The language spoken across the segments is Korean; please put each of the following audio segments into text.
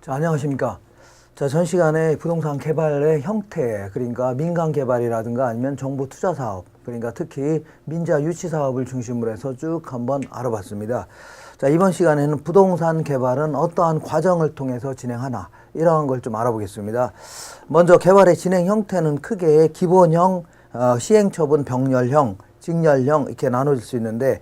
자, 안녕하십니까. 자, 전 시간에 부동산 개발의 형태, 그러니까 민간 개발이라든가 아니면 정부 투자 사업, 그러니까 특히 민자 유치 사업을 중심으로 해서 쭉 한번 알아봤습니다. 자, 이번 시간에는 부동산 개발은 어떠한 과정을 통해서 진행하나, 이러한 걸 좀 알아보겠습니다. 먼저 개발의 진행 형태는 크게 기본형, 시행처분 병렬형, 직렬형 이렇게 나눠질 수 있는데,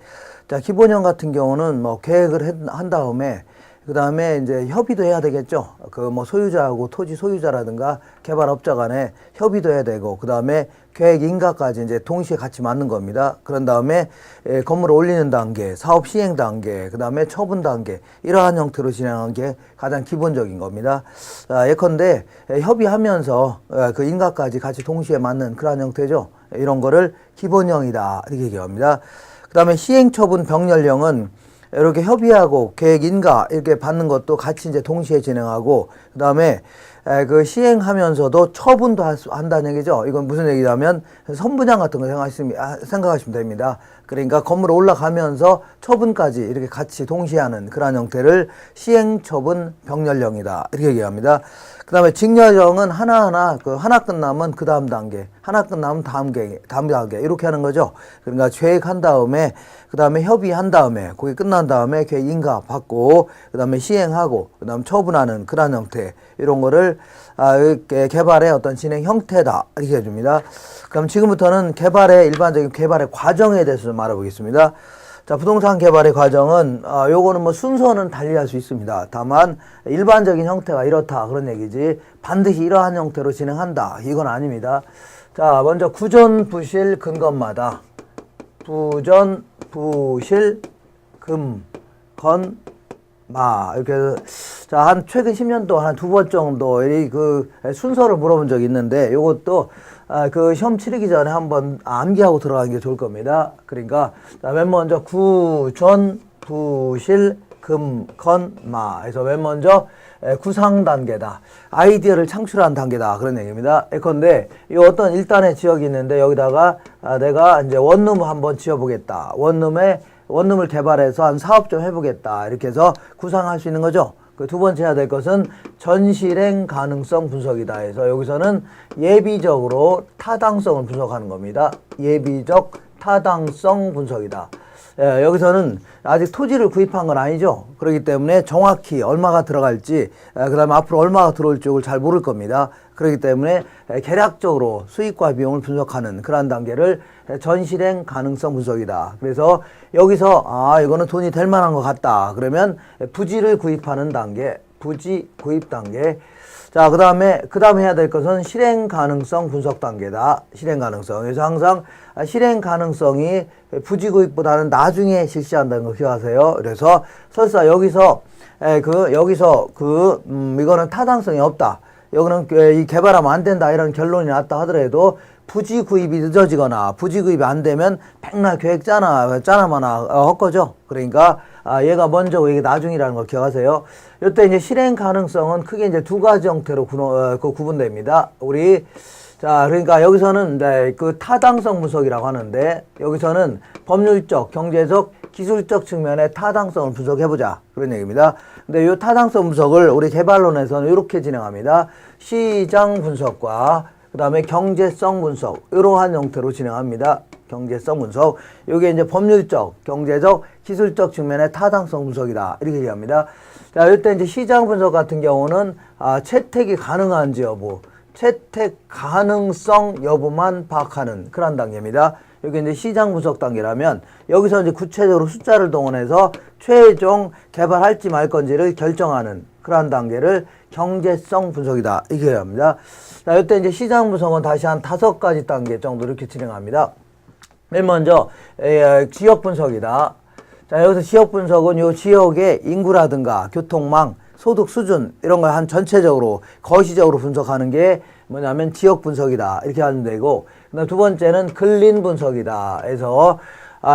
자, 기본형 같은 경우는 뭐 계획을 한 다음에 그 다음에 이제 협의도 해야 되겠죠. 그 뭐 소유자하고 토지 소유자라든가 개발업자 간에 협의도 해야 되고, 그 다음에 계획 인가까지 이제 동시에 같이 맞는 겁니다. 그런 다음에 건물을 올리는 단계, 사업 시행 단계, 그 다음에 처분 단계, 이러한 형태로 진행한 게 가장 기본적인 겁니다. 예컨대 협의하면서 그 인가까지 같이 동시에 맞는 그러한 형태죠. 이런 거를 기본형이다 이렇게 얘기합니다. 그 다음에 시행처분 병렬형은 이렇게 협의하고 계획 인가 이렇게 받는 것도 같이 이제 동시에 진행하고, 그 다음에 그 시행하면서도 처분도 한다는 얘기죠. 이건 무슨 얘기냐면 선분양 같은 거 생각하시면 됩니다. 그러니까 건물 올라가면서 처분까지 이렇게 같이 동시에 하는 그런 형태를 시행처분 병렬형이다 이렇게 얘기합니다. 그 다음에 직렬형은 하나하나 하나 끝나면 그 다음 단계, 하나 끝나면 다음 단계 이렇게 하는 거죠. 그러니까 계획한 다음에 그 다음에 협의한 다음에 거기 끝난 다음에 계획 인가 받고 그 다음에 시행하고 그 다음 처분하는 그런 형태, 이런 거를 개발의 어떤 진행 형태다 이렇게 해줍니다. 그럼 지금부터는 일반적인 개발의 과정에 대해서 좀 알아보겠습니다. 자, 부동산 개발의 과정은 요거는 뭐 순서는 달리할 수 있습니다. 다만 일반적인 형태가 이렇다 그런 얘기지 반드시 이러한 형태로 진행한다 이건 아닙니다. 자, 먼저 구전 부실 근건마다 부전 부실 금 건 마 이렇게 자, 한 최근 10년 동안 한 2번 정도 그 순서를 물어본 적이 있는데, 요것도 그 시험 치르기 전에 한번 암기하고 들어가는 게 좋을 겁니다. 그러니까 자, 맨 먼저 구전 부실 금 건 마 해서 맨 먼저 구상 단계다, 아이디어를 창출한 단계다 그런 얘기입니다. 예컨대 이 어떤 일단의 지역이 있는데 여기다가 내가 이제 원룸을 한번 지어보겠다, 원룸을 개발해서 한 사업 좀 해보겠다 이렇게 해서 구상할 수 있는 거죠. 그 두 번째 해야 될 것은 전실행 가능성 분석이다 해서 여기서는 예비적으로 타당성을 분석하는 겁니다. 예비적 타당성 분석이다. 여기서는 아직 토지를 구입한 건 아니죠. 그렇기 때문에 정확히 얼마가 들어갈지, 그 다음에 앞으로 얼마가 들어올 쪽을 잘 모를 겁니다. 그렇기 때문에 계략적으로 수익과 비용을 분석하는 그러한 단계를 전실행 가능성 분석이다. 그래서 여기서 이거는 돈이 될 만한 것 같다 그러면 부지를 구입하는 단계, 부지 구입 단계. 자, 그 다음에 해야 될 것은 실행 가능성 분석 단계다. 실행 가능성. 그래서 항상 실행 가능성이 부지 구입보다는 나중에 실시한다는 거 기억하세요. 그래서 설사 여기서 이거는 타당성이 없다, 여기는 이 개발하면 안 된다 이런 결론이 났다 하더라도 부지 구입이 늦어지거나 부지 구입이 안 되면 백날 계획 짜나마나 헛거죠. 그러니까 얘가 먼저고 이게 나중이라는 걸 기억하세요. 이때 이제 실행 가능성은 크게 이제 두 가지 형태로 구분됩니다. 자, 그러니까 여기서는 이제 그 타당성 분석이라고 하는데, 여기서는 법률적, 경제적, 기술적 측면의 타당성을 분석해보자 그런 얘기입니다. 근데 이 타당성 분석을 우리 개발론에서는 이렇게 진행합니다. 시장 분석과 그 다음에 경제성 분석, 이러한 형태로 진행합니다. 경제성 분석. 이게 이제 법률적, 경제적, 기술적 측면의 타당성 분석이다 이렇게 얘기합니다. 자, 이때 이제 시장 분석 같은 경우는 채택이 가능한지 여부, 채택 가능성 여부만 파악하는 그런 단계입니다. 여기 이제 시장 분석 단계라면 여기서 이제 구체적으로 숫자를 동원해서 최종 개발할지 말 건지를 결정하는 그러한 단계를 경제성 분석이다 이렇게 합니다. 자, 이때 이제 시장 분석은 다시 한 5가지 단계 정도 이렇게 진행합니다. 맨 먼저 지역 분석이다. 자, 여기서 지역 분석은 요 지역의 인구라든가 교통망, 소득 수준 이런 걸 한 전체적으로 거시적으로 분석하는 게 뭐냐면 지역 분석이다 이렇게 하면 되고, 그다음 두 번째는 근린 분석이다 해서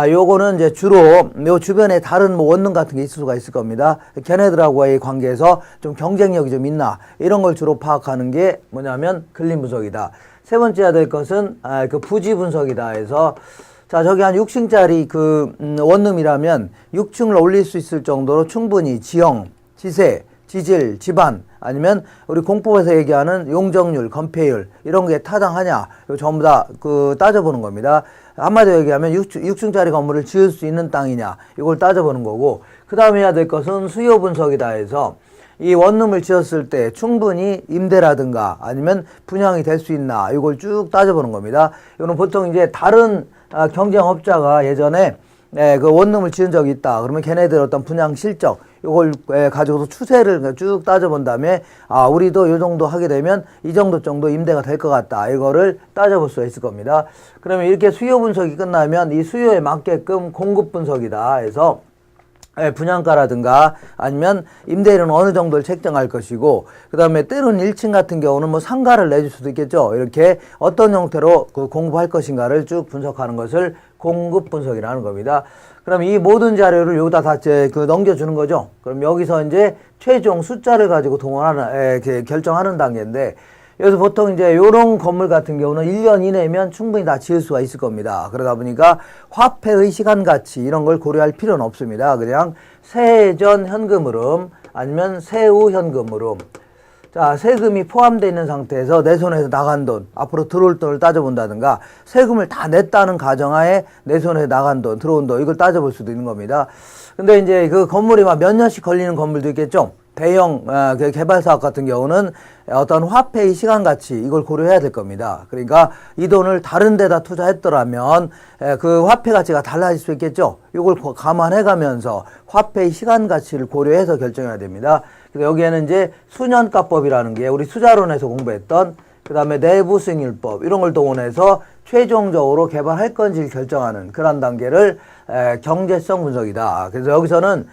요거는 이제 주로 요 주변에 다른 뭐 원룸 같은 게 있을 수가 있을 겁니다. 걔네들하고의 관계에서 좀 경쟁력이 좀 있나 이런 걸 주로 파악하는 게 뭐냐면 근린 분석이다. 세 번째 해야 될 것은 그 부지 분석이다 해서, 자, 저기 한 6층짜리 원룸이라면 6층을 올릴 수 있을 정도로 충분히 지형, 지세, 지질, 지반, 아니면 우리 공법에서 얘기하는 용적률, 건폐율 이런 게 타당하냐 이거 전부 다 따져보는 겁니다. 한마디로 얘기하면 6층짜리 건물을 지을 수 있는 땅이냐 이걸 따져보는 거고, 그 다음에 해야 될 것은 수요 분석이다 해서 이 원룸을 지었을 때 충분히 임대라든가 아니면 분양이 될 수 있나 이걸 쭉 따져보는 겁니다. 이거는 보통 이제 다른 경쟁업자가 예전에 그 원룸을 지은 적이 있다 그러면 걔네들 어떤 분양 실적 이걸 가지고서 추세를 쭉 따져본 다음에 우리도 이 정도 하게 되면 이 정도 임대가 될 것 같다 이거를 따져볼 수가 있을 겁니다. 그러면 이렇게 수요 분석이 끝나면 이 수요에 맞게끔 공급 분석이다 해서 분양가라든가 아니면 임대료는 어느 정도를 책정할 것이고, 그 다음에 때로는 1층 같은 경우는 뭐 상가를 내줄 수도 있겠죠. 이렇게 어떤 형태로 공급할 것인가를 쭉 분석하는 것을 공급 분석이라는 겁니다. 그럼 이 모든 자료를 여기다 다 넘겨주는 거죠. 그럼 여기서 이제 최종 숫자를 가지고 결정하는 단계인데, 여기서 보통 이제 요런 건물 같은 경우는 1년 이내면 충분히 다 지을 수가 있을 겁니다. 그러다 보니까 화폐의 시간 가치 이런 걸 고려할 필요는 없습니다. 그냥 세해 전 현금 흐름 아니면 세후 현금 흐름. 자, 세금이 포함되어 있는 상태에서 내 손에서 나간 돈, 앞으로 들어올 돈을 따져본다든가, 세금을 다 냈다는 가정하에 내 손에 나간 돈, 들어온 돈, 이걸 따져볼 수도 있는 겁니다. 근데 이제 그 건물이 막 몇 년씩 걸리는 건물도 있겠죠? 대형 개발 사업 같은 경우는 어떤 화폐의 시간 가치 이걸 고려해야 될 겁니다. 그러니까 이 돈을 다른 데다 투자했더라면 그 화폐 가치가 달라질 수 있겠죠. 이걸 감안해 가면서 화폐의 시간 가치를 고려해서 결정해야 됩니다. 그래서 여기에는 이제 수년가법이라는 게 우리 수자론에서 공부했던, 그 다음에 내부 승률법 이런 걸 동원해서 최종적으로 개발할 건지를 결정하는 그런 단계를 경제성 분석이다. 그래서 여기서는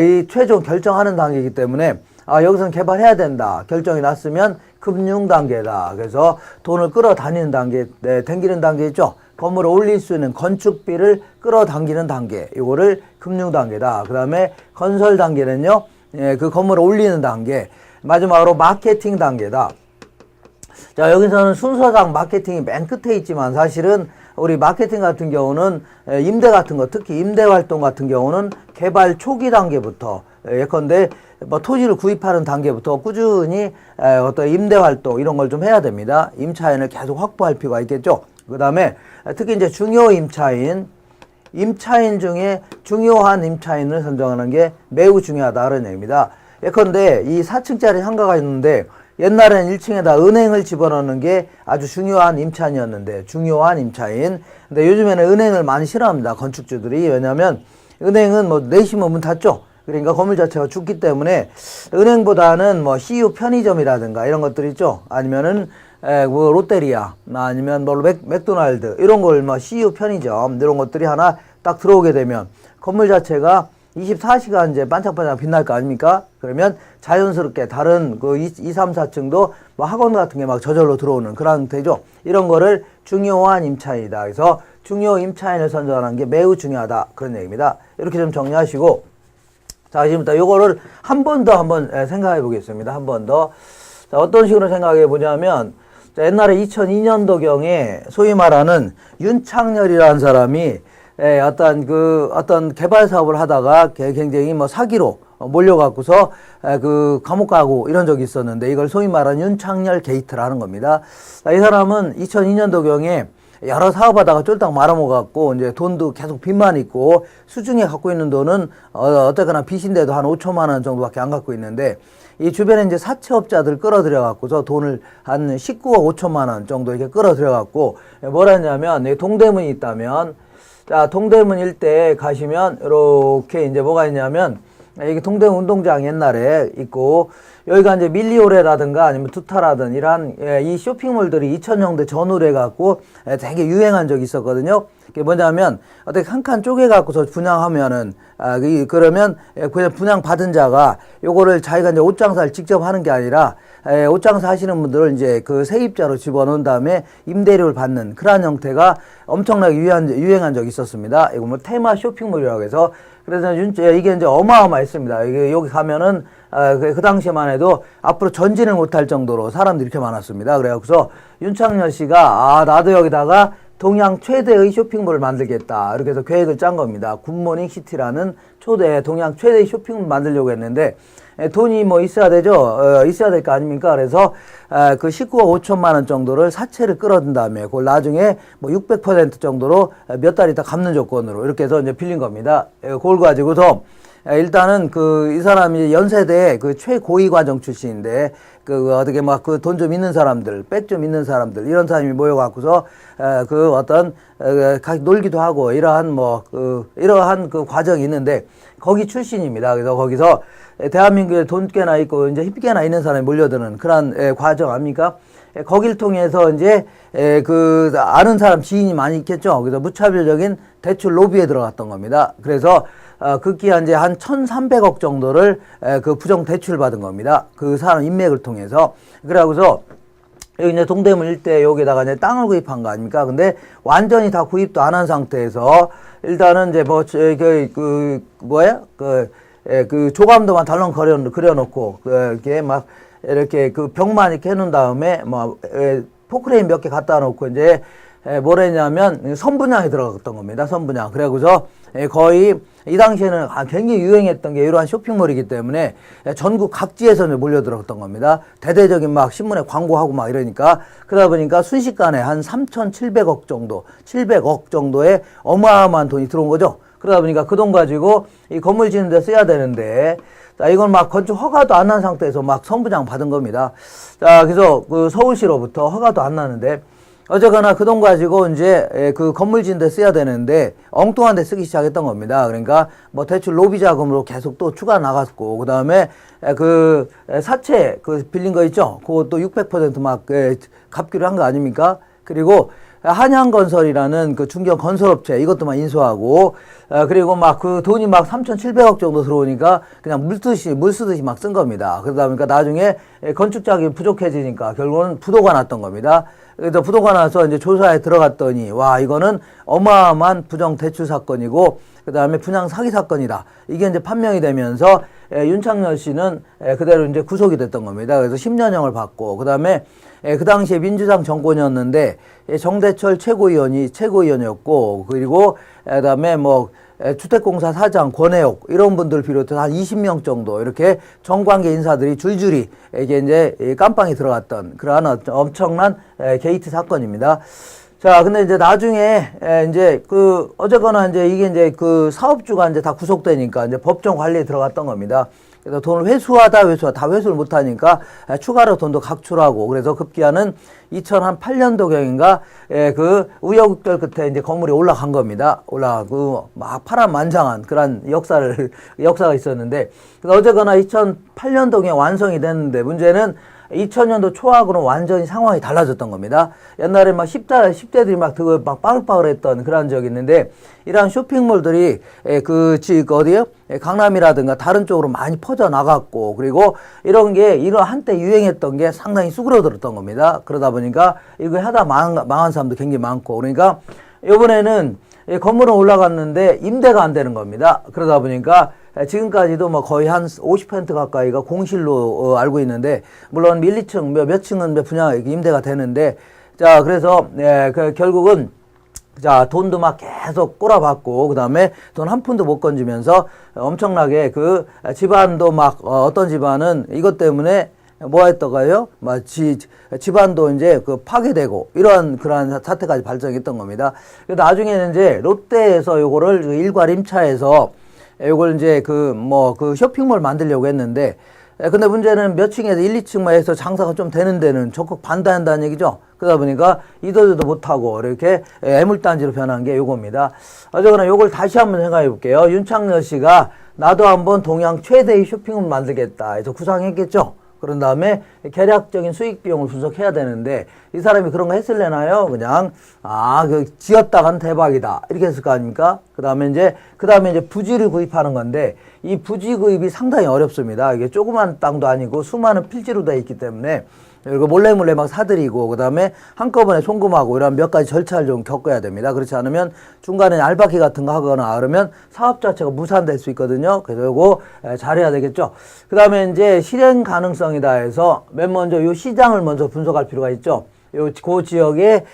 이 최종 결정하는 단계이기 때문에 여기서는 개발해야 된다 결정이 났으면 금융 단계다. 그래서 돈을 끌어다니는 단계, 당기는 단계 있죠. 건물을 올릴 수 있는 건축비를 끌어당기는 단계, 이거를 금융 단계다. 그 다음에 건설 단계는요, 그 건물을 올리는 단계, 마지막으로 마케팅 단계다. 자, 여기서는 순서상 마케팅이 맨 끝에 있지만 사실은 우리 마케팅 같은 경우는 임대 같은 거, 특히 임대 활동 같은 경우는 개발 초기 단계부터 예컨대 뭐 토지를 구입하는 단계부터 꾸준히 어떤 임대 활동 이런 걸 좀 해야 됩니다. 임차인을 계속 확보할 필요가 있겠죠. 그 다음에 특히 이제 중요 임차인 중에 중요한 임차인을 선정하는 게 매우 중요하다는 얘기입니다. 예컨대 이 4층짜리 상가가 있는데 옛날에는 1층에다 은행을 집어넣는 게 아주 중요한 임차인이었는데, 중요한 임차인. 근데 요즘에는 은행을 많이 싫어합니다, 건축주들이. 왜냐하면 은행은 뭐 내시면 문 닫죠. 그러니까 건물 자체가 죽기 때문에 은행보다는 뭐 CU 편의점이라든가 이런 것들 있죠. 아니면은 뭐 롯데리아 아니면 뭐 맥도날드 이런 걸 뭐 CU 편의점 이런 것들이 하나 딱 들어오게 되면 건물 자체가 24시간 이제 반짝반짝 빛날 거 아닙니까? 그러면 자연스럽게 다른 그 2, 3, 4층도 뭐 학원 같은 게 막 저절로 들어오는 그런 형태죠. 이런 거를 중요한 임차인이다. 그래서 중요 임차인을 선정하는 게 매우 중요하다. 그런 얘기입니다. 이렇게 좀 정리하시고, 자, 지금부터 요거를 한 번 더 생각해 보겠습니다. 한 번 더. 자, 어떤 식으로 생각해 보냐면, 자, 옛날에 2002년도경에 소위 말하는 윤창렬이라는 사람이 어떤 개발 사업을 하다가 굉장히 뭐 사기로 몰려갖고서 그 감옥 가고 이런 적이 있었는데, 이걸 소위 말하는 윤창렬 게이트라는 겁니다. 이 사람은 2002년도경에 여러 사업하다가 쫄딱 말아먹어갖고 이제 돈도 계속 빚만 있고 수중에 갖고 있는 돈은 어쨌거나 빚인데도 한 5천만 원 정도밖에 안 갖고 있는데, 이 주변에 이제 사채업자들 끌어들여갖고서 돈을 한 19억 5천만 원 정도 이렇게 끌어들여갖고 뭐라 했냐면, 동대문이 있다면, 자, 동대문 일대에 가시면 이렇게 이제 뭐가 있냐면, 이게 동대문 운동장 옛날에 있고, 여기가 이제 밀리오레라든가 아니면 두타라든 이런 이 쇼핑몰들이 2000년대 전후로 해갖고 되게 유행한 적이 있었거든요. 그게 뭐냐면, 어떻게 한 칸 쪼개갖고서 분양하면은, 그러면 그냥 분양 받은 자가 요거를 자기가 이제 옷장사를 직접 하는 게 아니라, 옷장사 하시는 분들을 이제 그 세입자로 집어넣은 다음에 임대료를 받는 그러한 형태가 엄청나게 유행한 적이 있었습니다. 이거 뭐 테마 쇼핑몰이라고 해서. 그래서 이게 이제 어마어마했습니다. 이게 여기 가면은 그 당시에만 해도 앞으로 전진을 못할 정도로 사람들이 이렇게 많았습니다. 그래갖고서 윤창렬 씨가 나도 여기다가 동양 최대의 쇼핑몰을 만들겠다. 이렇게 해서 계획을 짠 겁니다. 굿모닝 시티라는 초대 동양 최대의 쇼핑몰을 만들려고 했는데 돈이 뭐 있어야 되죠. 있어야 될 거 아닙니까? 그래서 그 19억 5천만 원 정도를 사채를 끌어든 다음에 그걸 나중에 뭐 600% 정도로 몇 달 있다 갚는 조건으로 이렇게 해서 이제 빌린 겁니다. 그걸 가지고서 일단은 이 사람이 연세대 그 최고위 과정 출신인데 어떻게 막 그 돈 좀 있는 사람들, 백 좀 있는 사람들 이런 사람이 모여갖고서 어떤 같이 놀기도 하고 이러한 이러한 그 과정이 있는데 거기 출신입니다. 그래서 거기서 대한민국에 돈 꽤나 있고 이제 힘 꽤나 있는 사람이 몰려드는 그런 과정 아닙니까? 거길 통해서 이제 아는 사람 지인이 많이 있겠죠. 그래서 무차별적인 대출 로비에 들어갔던 겁니다. 그래서 급기야 이제 한 1,300억 정도를 그 부정 대출 받은 겁니다. 그 사람 인맥을 통해서. 그래가지고서 여기 이제 동대문 일대 여기다가 이제 땅을 구입한 거 아닙니까? 근데 완전히 다 구입도 안 한 상태에서 일단은 이제 그 조감도만 덜렁 그려놓고 이렇게 막 이렇게 그 벽만 이렇게 해놓은 다음에 포크레인 몇 개 갖다 놓고 이제 뭘 했냐면 선분양이 들어갔던 겁니다. 선분양. 그래고서 거의 이 당시에는 굉장히 유행했던 게 이러한 쇼핑몰이기 때문에 전국 각지에서 몰려들었던 겁니다. 대대적인 막 신문에 광고하고 막 이러니까 그러다 보니까 순식간에 한 3,700억 정도, 700억 정도의 어마어마한 돈이 들어온 거죠. 그러다 보니까 그 돈 가지고 이 건물 짓는 데 써야 되는데 자, 이건 막 건축 허가도 안 난 상태에서 막 선분양 받은 겁니다. 자, 그래서 그 서울시로부터 허가도 안 나는데 어쨌거나 그 돈 가지고 이제 그 건물 짓는 데 써야 되는데 엉뚱한 데 쓰기 시작했던 겁니다. 그러니까 뭐 대출 로비 자금으로 계속 또 추가 나갔고 그 다음에 그 사채 빌린 거 있죠. 그것도 600% 막 갚기로 한 거 아닙니까? 그리고 한양건설이라는 그 중견 건설업체 이것도만 인수하고 그리고 막 그 돈이 막 3,700억 정도 들어오니까 그냥 물 쓰듯이 막 쓴 겁니다. 그러다 보니까 나중에 건축 자금이 부족해지니까 결국은 부도가 났던 겁니다. 그래서 부도가 나서 이제 조사에 들어갔더니 와 이거는 어마어마한 부정 대출 사건이고 그 다음에 분양 사기 사건이다. 이게 이제 판명이 되면서 윤창열 씨는 그대로 이제 구속이 됐던 겁니다. 그래서 10년형을 받고 그 다음에 그 당시에 민주당 정권이었는데 정대철 최고위원이었고 그리고 그다음에 뭐 주택공사 사장 권혜옥 이런 분들 비롯해서 한 20명 정도 이렇게 정관계 인사들이 줄줄이 이게 이제 깜빵이 들어갔던 그러한 엄청난 게이트 사건입니다. 자, 근데 이제 나중에 이제 어쨌거나 이제 이게 이제 그 사업주가 이제 다 구속되니까 이제 법정 관리에 들어갔던 겁니다. 그래서 돈을 다 회수를 못하니까 추가로 돈도 각출하고 그래서 급기야는 2008년도경인가 그 우여곡절 끝에 이제 건물이 올라간 겁니다. 올라가고 막 파란만장한 그런 역사가 있었는데 그래서 어쨌거나 2008년도경에 완성이 됐는데 문제는 2000년도 초하고는 완전히 상황이 달라졌던 겁니다. 옛날에 막 10대들이 막 빠글빠글 했던 그런 적이 있는데, 이러한 쇼핑몰들이 어디요? 강남이라든가 다른 쪽으로 많이 퍼져나갔고, 그리고 이런 한때 유행했던 게 상당히 수그러들었던 겁니다. 그러다 보니까 이거 하다 망한 사람도 굉장히 많고, 그러니까 이번에는 건물은 올라갔는데 임대가 안 되는 겁니다. 그러다 보니까 지금까지도 뭐 거의 한 50% 가까이가 공실로 알고 있는데, 물론 1, 2층, 몇 층은 몇 분야 임대가 되는데, 자, 그래서, 결국은, 자, 돈도 막 계속 꼬라박고, 그 다음에 돈 한 푼도 못 건지면서 엄청나게 집안도 막, 어떤 집안은 이것 때문에 뭐 했던가요? 집안도 이제 파괴되고, 그러한 사태까지 발생했던 겁니다. 나중에는 이제 롯데에서 요거를 일괄 임차해서 요걸 이제 쇼핑몰 만들려고 했는데, 근데 문제는 몇 층에서 1, 2층만 해서 장사가 좀 되는 데는 적극 반대한다는 얘기죠. 그러다 보니까 이도저도 못하고 이렇게 애물단지로 변한 게 요겁니다. 어쨌거나 요걸 다시 한번 생각해 볼게요. 윤창열 씨가 나도 한번 동양 최대의 쇼핑몰 만들겠다 해서 구상했겠죠. 그런 다음에 계략적인 수익 비용을 분석해야 되는데, 이 사람이 그런 거 했을래나요? 그냥, 지었다간 대박이다. 이렇게 했을 거 아닙니까? 그 다음에 이제 부지를 구입하는 건데, 이 부지 구입이 상당히 어렵습니다. 이게 조그만 땅도 아니고 수많은 필지로 되어 있기 때문에, 그리고 몰래 막 사들이고, 그 다음에 한꺼번에 송금하고, 이런 몇 가지 절차를 좀 겪어야 됩니다. 그렇지 않으면 중간에 알바키 같은 거 하거나 그러면 사업 자체가 무산될 수 있거든요. 그래서 요거 잘해야 되겠죠. 그 다음에 이제 실행 가능성이다 해서 맨 먼저 요 시장을 먼저 분석할 필요가 있죠. 그 지역의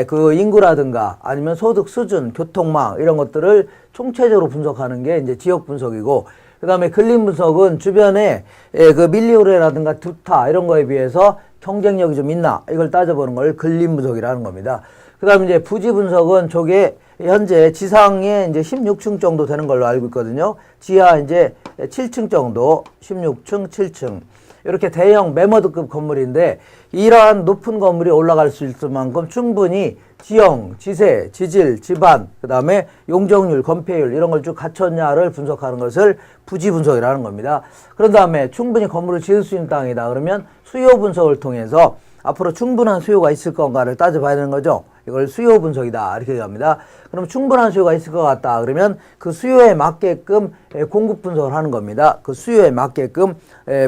그 인구라든가 아니면 소득 수준, 교통망 이런 것들을 총체적으로 분석하는 게 이제 지역 분석이고, 그 다음에 근린 분석은 주변에 그 밀리오레라든가 두타 이런 거에 비해서 경쟁력이 좀 있나 이걸 따져보는 걸 근린 분석이라는 겁니다. 그 다음에 이제 부지 분석은 저게 현재 지상에 이제 16층 정도 되는 걸로 알고 있거든요. 지하 이제 7층 정도, 16층, 7층. 이렇게 대형 매머드급 건물인데, 이러한 높은 건물이 올라갈 수 있을 만큼 충분히 지형, 지세, 지질, 지반, 그 다음에 용적률, 건폐율 이런 걸 쭉 갖췄냐를 분석하는 것을 부지 분석이라는 겁니다. 그런 다음에 충분히 건물을 지을 수 있는 땅이다 그러면 수요 분석을 통해서 앞으로 충분한 수요가 있을 건가를 따져봐야 되는 거죠. 이걸 수요 분석이다 이렇게 얘기합니다. 그럼 충분한 수요가 있을 것 같다 그러면 그 수요에 맞게끔 공급 분석을 하는 겁니다. 그 수요에 맞게끔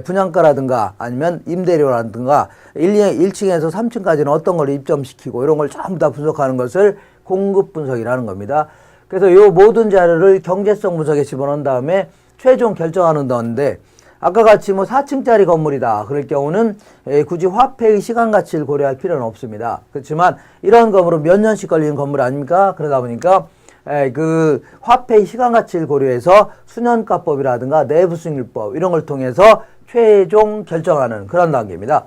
분양가라든가 아니면 임대료라든가 1층에서 3층까지는 어떤 걸 입점시키고 이런 걸 전부 다 분석하는 것을 공급 분석이라는 겁니다. 그래서 이 모든 자료를 경제성 분석에 집어넣은 다음에 최종 결정하는 건데, 아까 같이 뭐 4층짜리 건물이다 그럴 경우는 굳이 화폐의 시간 가치를 고려할 필요는 없습니다. 그렇지만 이런 건물은 몇 년씩 걸리는 건물 아닙니까? 그러다 보니까 그 화폐의 시간 가치를 고려해서 수년가법이라든가 내부수익률법 이런 걸 통해서 최종 결정하는 그런 단계입니다.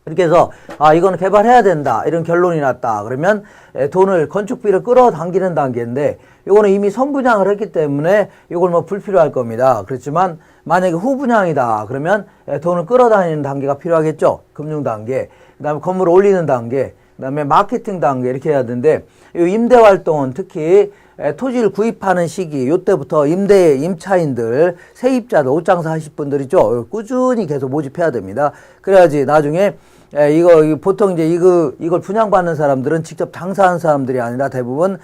이렇게 해서 이거는 개발해야 된다 이런 결론이 났다 그러면 돈을 건축비를 끌어당기는 단계인데, 이거는 이미 선분양을 했기 때문에 이걸 뭐 불필요할 겁니다. 그렇지만 만약에 후분양이다 그러면 돈을 끌어다니는 단계가 필요하겠죠. 금융 단계, 그 다음에 건물을 올리는 단계, 그 다음에 마케팅 단계 이렇게 해야 되는데, 이 임대 활동은 특히 토지를 구입하는 시기, 요때부터 임차인들, 세입자들, 옷장사 하실 분들 있죠. 꾸준히 계속 모집해야 됩니다. 그래야지 나중에 보통 이제 이걸 분양받는 사람들은 직접 장사하는 사람들이 아니라 대부분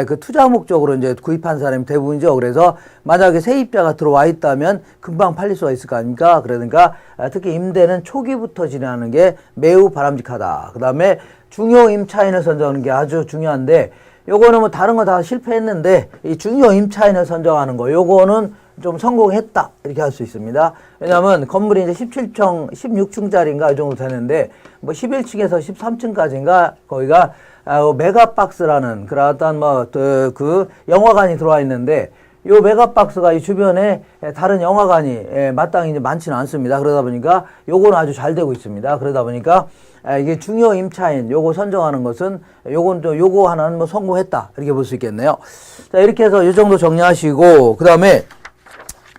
그 투자 목적으로 이제 구입한 사람이 대부분이죠. 그래서 만약에 세입자가 들어와 있다면 금방 팔릴 수가 있을 거 아닙니까? 그러니까 특히 임대는 초기부터 진행하는 게 매우 바람직하다. 그 다음에 중요 임차인을 선정하는 게 아주 중요한데, 요거는 뭐 다른 거 다 실패했는데 이 중요 임차인을 선정하는 거 요거는 좀 성공했다 이렇게 할 수 있습니다. 왜냐하면 건물이 이제 16층짜리인가 이 정도 되는데 뭐 11층에서 13층까지인가 거기가 메가박스라는 그런 어떤 그 영화관이 들어와 있는데, 요 메가박스가 이 주변에 다른 영화관이 마땅히 많지는 않습니다. 그러다 보니까 요거는 아주 잘 되고 있습니다. 그러다 보니까 이게 중요 임차인 요거 선정하는 것은 요거 하나는 뭐 성공했다 이렇게 볼 수 있겠네요. 자, 이렇게 해서 이 정도 정리하시고, 그 다음에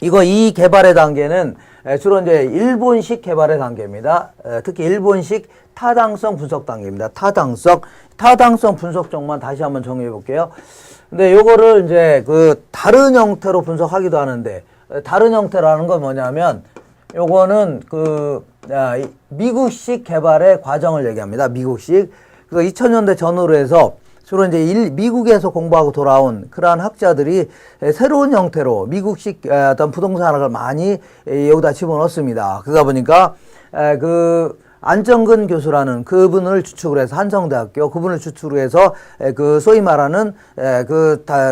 이 개발의 단계는 주로 이제 일본식 개발의 단계입니다. 특히 일본식 타당성 분석 단계입니다. 타당성 분석 쪽만 다시 한번 정리해 볼게요. 근데 요거를 이제 그 다른 형태로 분석하기도 하는데, 다른 형태라는 건 뭐냐면 요거는 미국식 개발의 과정을 얘기합니다. 미국식. 2000년대 전후로 해서 주로 이제 미국에서 공부하고 돌아온 그러한 학자들이 새로운 형태로 미국식 어떤 부동산학을 많이 여기다 집어넣습니다. 그러다 보니까 안정근 교수라는 그분을 주축으로 해서 한성대학교 그분을 주축으로 해서 소위 말하는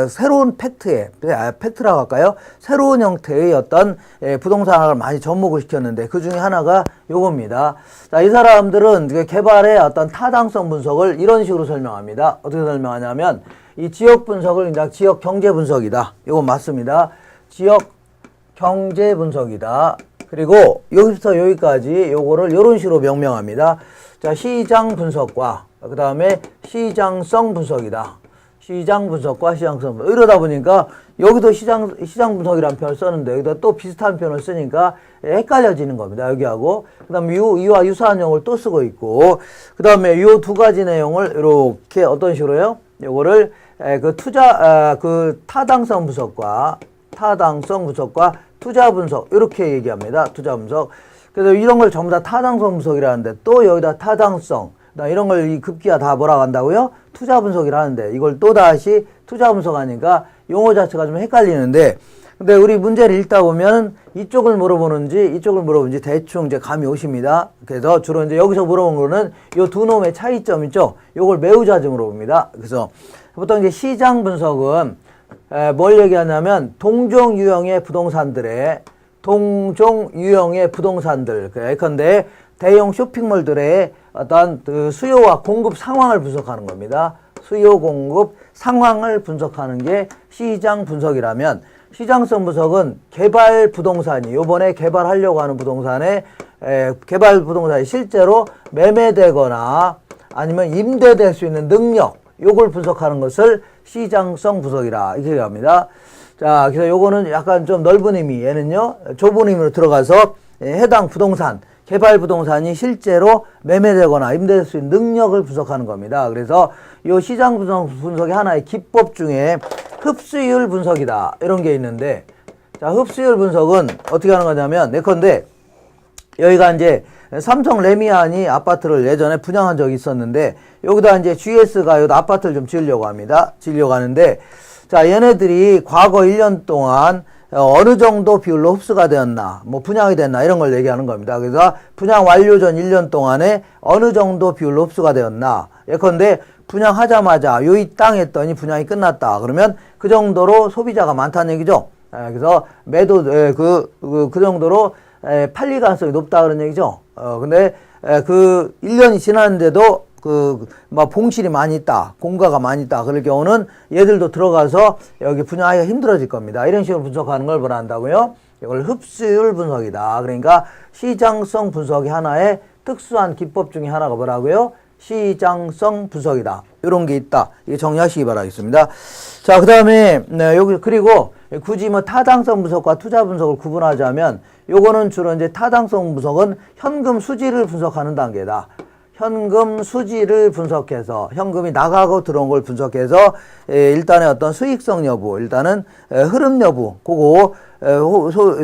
새로운 팩트라고 할까요? 새로운 형태의 어떤 부동산학을 많이 접목을 시켰는데 그 중에 하나가 요겁니다. 자, 이 사람들은 개발의 어떤 타당성 분석을 이런 식으로 설명합니다. 어떻게 설명하냐면 이 지역 분석을 그냥 지역 경제 분석이다. 이건 맞습니다. 지역 경제 분석이다. 그리고 여기부터 여기까지 요거를 이런 식으로 명명합니다. 자, 시장 분석과 그 다음에 시장성 분석이다. 시장 분석과 시장성 분석. 이러다 보니까 여기도 시장 분석이라는 표현을 썼는데 여기다 또 비슷한 표현을 쓰니까 헷갈려지는 겁니다. 여기하고. 그 다음에 이와 유사한 용어를 또 쓰고 있고, 그 다음에 요 두 가지 내용을 이렇게 어떤 식으로요? 요거를 타당성 분석과 투자 분석 이렇게 얘기합니다. 투자 분석. 그래서 이런 걸 전부 다 타당성 분석이라는데 또 여기다 타당성 이런 걸 급기야 다 뭐라고 한다고요? 투자 분석이라는데 이걸 또 다시 투자 분석하니까 용어 자체가 좀 헷갈리는데, 근데 우리 문제를 읽다 보면 이쪽을 물어보는지 대충 이제 감이 오십니다. 그래서 주로 이제 여기서 물어본 거는 요 두 놈의 차이점 있죠? 요걸 매우 자주 물어봅니다. 그래서 보통 이제 시장 분석은 뭘 얘기하냐면 동종 유형의 부동산들 예컨대 대형 쇼핑몰들의 어떤 그 수요와 공급 상황을 분석하는 겁니다. 수요 공급 상황을 분석하는 게 시장 분석이라면, 시장성 분석은 개발 부동산이 요번에 개발하려고 하는 부동산에 개발 부동산이 실제로 매매되거나 아니면 임대될 수 있는 능력, 요걸 분석하는 것을 시장성 분석이라 이렇게 합니다. 자, 그래서 요거는 약간 좀 넓은 의미, 얘는요 좁은 의미로 들어가서 해당 부동산, 개발 부동산이 실제로 매매되거나 임대될 수 있는 능력을 분석하는 겁니다. 그래서 요 시장 분석의 하나의 기법 중에 흡수율 분석이다, 이런 게 있는데, 자, 흡수율 분석은 어떻게 하는 거냐면, 예컨대 여기가 이제 삼성 레미안이 아파트를 예전에 분양한 적이 있었는데, 여기다 이제 GS가 여기다 아파트를 좀 지으려고 합니다. 지으려고 하는데, 자, 얘네들이 과거 1년 동안 어느 정도 비율로 흡수가 되었나, 뭐 분양이 됐나, 이런 걸 얘기하는 겁니다. 그래서 분양 완료 전 1년 동안에 어느 정도 비율로 흡수가 되었나, 예컨대 분양하자마자 요 이 땅 했더니 분양이 끝났다, 그러면 그 정도로 소비자가 많다는 얘기죠. 그래서 매도 그 정도로 팔릴 가능성이 높다, 그런 얘기죠. 근데 그 1년이 지났는데도 막 봉실이 많이 있다, 공가가 많이 있다, 그럴 경우는 얘들도 들어가서 여기 분양하기가 힘들어질 겁니다. 이런 식으로 분석하는 걸 뭐라 한다고요? 이걸 흡수율 분석이다. 그러니까 시장성 분석이 하나의 특수한 기법 중에 하나가 뭐라고요? 시장성 분석이다. 이런 게 있다. 이게 정리하시기 바라겠습니다. 자, 그 다음에, 여기, 그리고 굳이 뭐 타당성 분석과 투자 분석을 구분하자면, 요거는 주로 이제 타당성 분석은 현금 수지를 분석하는 단계다. 현금 수지를 분석해서, 현금이 나가고 들어온 걸 분석해서, 일단의 어떤 수익성 여부, 일단은 흐름 여부, 그거,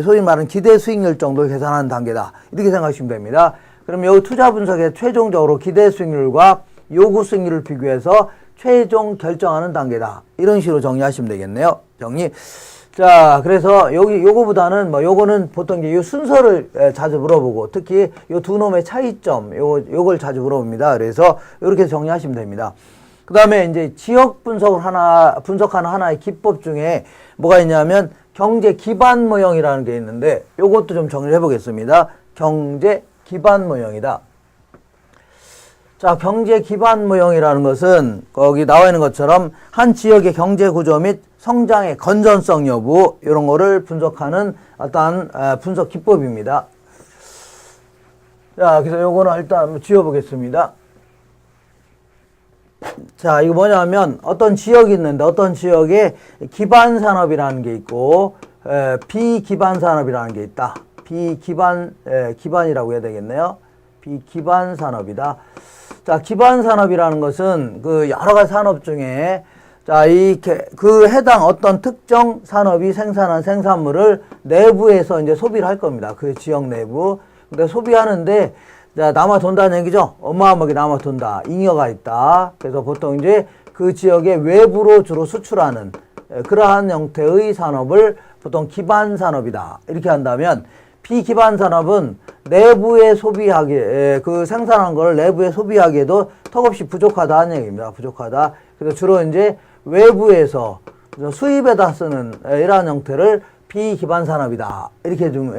소위 말하는 기대 수익률 정도를 계산하는 단계다. 이렇게 생각하시면 됩니다. 그럼 여기 투자 분석에 최종적으로 기대 수익률과 요구 수익률을 비교해서 최종 결정하는 단계다. 이런 식으로 정리하시면 되겠네요. 정리. 자, 그래서 요거보다는 요거는 보통 이제 요 순서를 자주 물어보고, 특히 요 두 놈의 차이점, 요걸 자주 물어봅니다. 그래서 이렇게 정리하시면 됩니다. 그 다음에 이제 지역 분석을 분석하는 하나의 기법 중에 뭐가 있냐면 경제 기반 모형이라는 게 있는데, 요것도 좀 정리를 해보겠습니다. 경제 기반 모형이다. 자, 경제 기반 모형이라는 것은 거기 나와 있는 것처럼 한 지역의 경제 구조 및 성장의 건전성 여부, 이런 거를 분석하는 어떠한 분석 기법입니다. 자, 그래서 요거는 일단 한번 지워보겠습니다. 자, 이거 뭐냐면 어떤 지역이 있는데, 어떤 지역에 기반 산업이라는 게 있고 비기반 산업이라는 게 있다. 기반이라고 해야 되겠네요. 비기반 산업이다. 자, 기반 산업이라는 것은 그 여러 가지 산업 중에, 자, 그 해당 어떤 특정 산업이 생산한 생산물을 내부에서 이제 소비를 할 겁니다. 그 지역 내부. 근데 소비하는데, 자, 남아 돈다는 얘기죠. 어마어마하게 남아 돈다. 잉여가 있다. 그래서 보통 이제 그 지역의 외부로 주로 수출하는 그러한 형태의 산업을 보통 기반 산업이다. 이렇게 한다면, 비기반 산업은 내부에 소비하기에, 그 생산한 걸 내부에 소비하기에도 턱없이 부족하다는 얘기입니다. 부족하다. 그래서 주로 이제 외부에서 수입에다 쓰는 이러한 형태를 비기반 산업이다. 이렇게 좀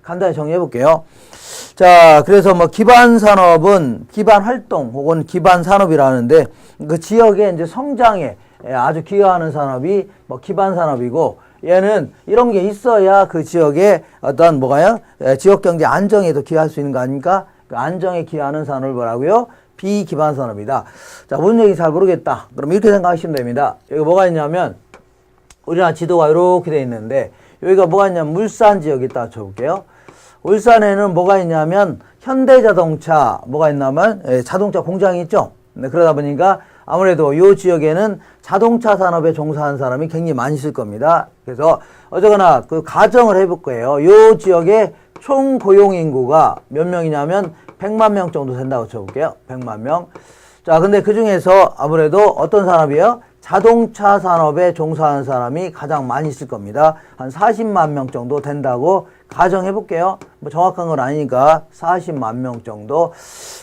간단히 정리해 볼게요. 자, 그래서 뭐 기반 산업은 기반 활동 혹은 기반 산업이라는데, 그 지역의 이제 성장에 아주 기여하는 산업이 뭐 기반 산업이고, 얘는 이런 게 있어야 그 지역에 어떤 뭐가요? 지역 경제 안정에도 기여할 수 있는 거 아닙니까? 그 안정에 기여하는 산업을 뭐라고요? 비기반 산업이다. 자, 무슨 얘기 잘 모르겠다. 그럼 이렇게 생각하시면 됩니다. 여기 뭐가 있냐면, 우리나라 지도가 이렇게 돼 있는데, 여기가 뭐가 있냐면 울산 지역이 있다 쳐볼게요. 울산에는 뭐가 있냐면 현대자동차, 뭐가 있냐면 자동차 공장이 있죠. 그러다 보니까 아무래도 이 지역에는 자동차 산업에 종사하는 사람이 굉장히 많이 있을 겁니다. 그래서 어쨌거나 그 가정을 해볼 거예요. 이 지역의 총 고용 인구가 몇 명이냐면 100만 명 정도 된다고 쳐볼게요. 100만 명. 자, 근데 그 중에서 아무래도 어떤 산업이에요? 자동차 산업에 종사하는 사람이 가장 많이 있을 겁니다. 한 40만 명 정도 된다고 가정해 볼게요. 뭐 정확한 건 아니니까 40만 명 정도.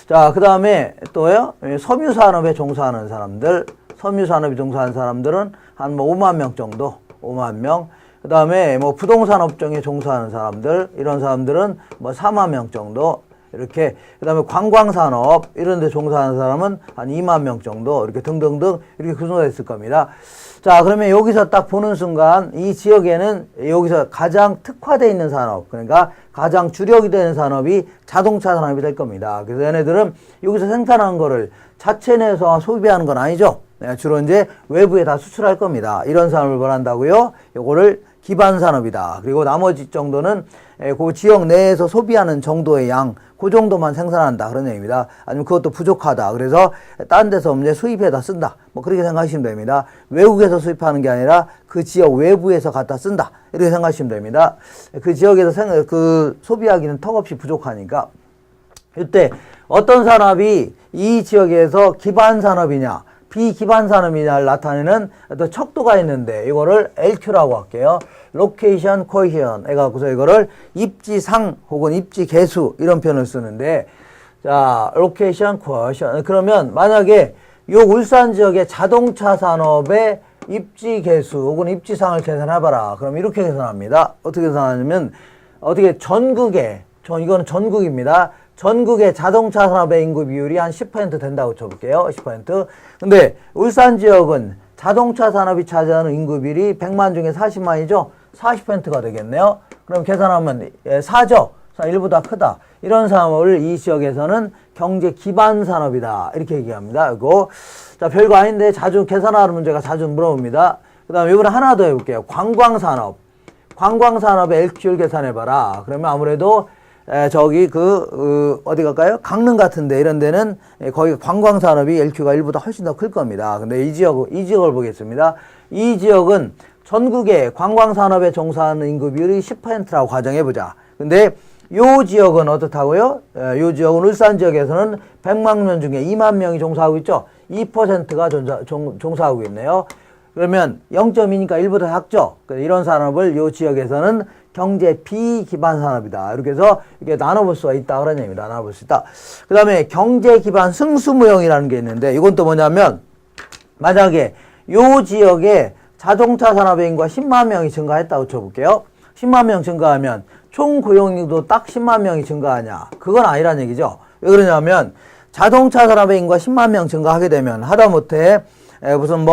자, 그 다음에 또요, 섬유 산업에 종사하는 사람들, 섬유 산업에 종사하는 사람들은 한 뭐 5만 명 정도, 5만 명. 그 다음에 뭐 부동산 업종에 종사하는 사람들, 이런 사람들은 뭐 4만 명 정도. 이렇게. 그 다음에 관광산업 이런 데 종사하는 사람은 한 2만 명 정도 이렇게 등등등 이렇게 구성되어 있을 겁니다. 자, 그러면 여기서 딱 보는 순간 이 지역에는 여기서 가장 특화되어 있는 산업, 그러니까 가장 주력이 되는 산업이 자동차 산업이 될 겁니다. 그래서 얘네들은 여기서 생산하는 거를 자체 내에서 소비하는 건 아니죠. 주로 이제 외부에 다 수출할 겁니다. 이런 산업을 말한다고요. 요거를 기반 산업이다. 그리고 나머지 정도는 그 지역 내에서 소비하는 정도의 양, 그 정도만 생산한다. 그런 얘기입니다. 아니면 그것도 부족하다. 그래서 딴 데서 이제 수입해다 쓴다. 뭐 그렇게 생각하시면 됩니다. 외국에서 수입하는 게 아니라 그 지역 외부에서 갖다 쓴다. 이렇게 생각하시면 됩니다. 그 지역에서 소비하기는 턱없이 부족하니까. 이때 어떤 산업이 이 지역에서 기반 산업이냐, 비기반 산업이냐를 나타내는 어떤 척도가 있는데 이거를 LQ라고 할게요. 로케이션 코히전 해갖고서 이거를 입지상 혹은 입지계수 이런 표현을 쓰는데, 자, 로케이션 코히전. 그러면 만약에 요 울산 지역의 자동차 산업의 입지계수 혹은 입지상을 계산해봐라. 그럼 이렇게 계산합니다. 어떻게 계산하냐면 어떻게 이거는 전국입니다. 전국의 자동차 산업의 인구 비율이 한 10% 된다고 쳐볼게요. 10%. 근데 울산 지역은 자동차 산업이 차지하는 인구 비율이 100만 중에 40만이죠. 40%가 되겠네요. 그럼 계산하면 4죠. 1보다 크다. 이런 산업을 이 지역에서는 경제 기반 산업이다. 이렇게 얘기합니다. 이거 자, 별거 아닌데 자주 계산하는 문제가 자주 물어봅니다. 그 다음에 이번에 하나 더 해볼게요. 관광산업. 관광산업의 LQ를 계산해봐라. 그러면 아무래도 어디 갈까요? 강릉 같은데 이런 데는 거기 관광산업이 LQ가 1보다 훨씬 더 클 겁니다. 근데 이 지역을 보겠습니다. 이 지역은 전국의 관광산업에 종사하는 인구 비율이 10%라고 가정해보자. 근데 요 지역은 어떻다고요? 요 지역은 울산 지역에서는 100만 명 중에 2만 명이 종사하고 있죠? 2%가 종사하고 있네요. 그러면 0.2니까 1보다 작죠? 이런 산업을 요 지역에서는 경제 비기반 산업이다. 이렇게 해서 이게 나눠볼 수가 있다. 그런 얘기입니다. 나눠볼 수 있다. 그 다음에 경제 기반 승수무형이라는 게 있는데 이건 또 뭐냐면 만약에 요 지역에 자동차 산업의 인구가 10만 명이 증가했다고 쳐볼게요. 10만 명 증가하면 총 고용인구도 딱 10만 명이 증가하냐? 그건 아니란 얘기죠. 왜 그러냐면 자동차 산업의 인구가 10만 명 증가하게 되면 하다못해 무슨